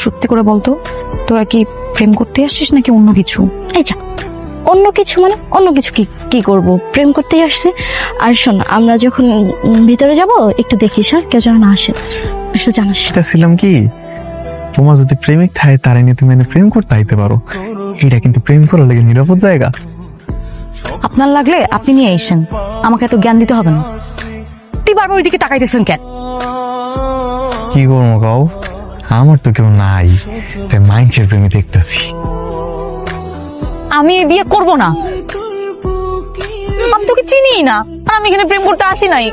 সত্যি করে বলতো, তোরা কি প্রেম করতে আসছিস নাকি অন্য কিছু? এই যা, অন্য কিছু মানে অন্য কিছু কি করব, প্রেম করতেই আসছে। আর শোন, আমরা যখন ভিতরে যাব একটু দেখিস, আর কেউ যেন না আসে, আসলে জানাস। ছিলাম কি, তোমার যদি প্রেমিক থাকে তারে নিয়ে তুমি প্রেম করতে আইতে পারো। এটা কিন্তু প্রেম করার লাগে নিরাপদ জায়গা। আপনার লাগলে আপনি নিয়ে আইসেন, আমাকে এত জ্ঞান দিতে হবে না। তুই বারবার ওইদিকে তাকাইতেছেন কেন? কি করবো কাউ, আমার তো কেউ নাই, তাই মাইন্ডের প্রেমে দেখতেছি। আমি এই বিয়ে করব না, আমি তোকে চিনি না, আর আমি এখানে প্রেম করতে আসি নাই।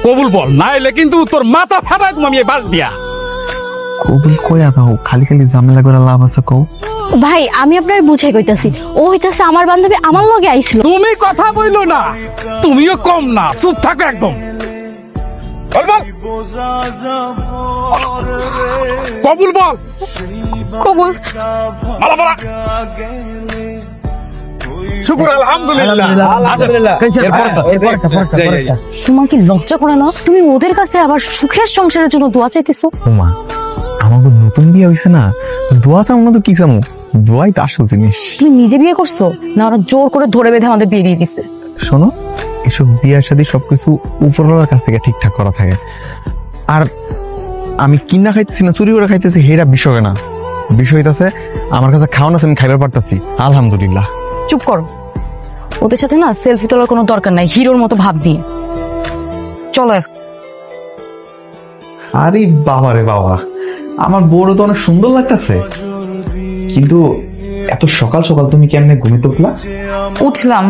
কবুল বল, নাইলে কিন্তু তোর মাথা ফাটাই আমি বাস দিয়া। কবুল কইয়া কাউ, খালি খালি ঝামেলা করে লাভ আছে কাউ। ভাই আমি আপনার বুঝাই কইতাছি, ও হইতাছে আমার বান্ধবী, আমার লগে আইছিল। তুমি কথা বইলো না, তুমিও কম না, চুপ থাকো একদম। কবুল বল। কবুল। শুকুর আলহামদুলিল্লাহ। তোমার কি লজ্জা করে না? তুমি ওদের কাছে আবার সুখের সংসারের জন্য দোয়া চাইতেছো? ওমা, আমাকে নতুন বিয়ে হয়েছে না, দোয়া চামো না তো কি চামো, দোয়াই তো আসল জিনিস। তুমি নিজে বিয়ে করছো না ওরা জোর করে ধরে বেঁধে আমাদের বিয়ে দিয়ে দিছে? শোনো, এসব বিয়ের সাথে সবকিছু উপরওয়ালার কাছ থেকে ঠিকঠাক করা থাকে। আর আমি কিনা খাইতেছি না চুরি করে খাইতেছি হেরা বিষয় না, বিষয় আছে আমার কাছে খাওয়ান আছে, আমি খাইবার পারতেছি আলহামদুলিল্লাহ। চুপ করো, ওদের সাথে না সেলফি তোলার কোনো দরকার নাই, হিরোর মতো ভাব দিয়ে চলো। আরে বাবা রে বাবা, আমার বউর তো অনেক সুন্দর লাগতেছে, কিন্তু এত সকাল সকাল তুমি কেমনে ঘুমিতে উঠলা? উঠলাম।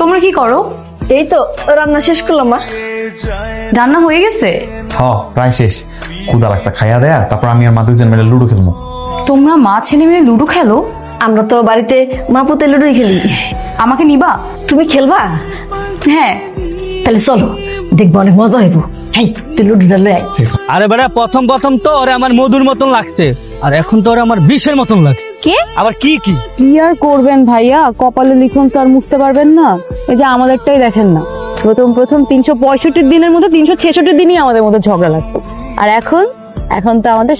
তোমরা কি করো? এই তো রান্না শেষ করলাম। মা, রান্না হয়ে গেছে? প্রায় শেষ, ক্ষুধা লাগছে, খাইয়া দেয়া তারপর আমি আর মা দুজন মিলে লুডো খেলবো। তোমরা মা ছেলে মিলে লুডো খেলো? আমরা তো বাড়িতে মা পুতে লুডোই খেলি। আমাকে নিবা? তুমি খেলবা? হ্যাঁ। তাহলে চলো, দেখবো অনেক মজা হইব। হেই, তুই লুডোটা লয়ে আয়। আরে বেটা, প্রথম তো ওরে আমার মধুর মতন লাগছে, আর এখন তো ওরে আমার বিষের মতন লাগে। কে? আবার কি কি আর করবেন ভাইয়া, কপালে লিখন তো আর মুছতে পারবেন না। এই যে আমাদেরটাই দেখেন না, প্রথম 365 দিনের মধ্যে 366 দিনই আমাদের মধ্যে ঝগড়া লাগতো, আর এখন তো আমাদের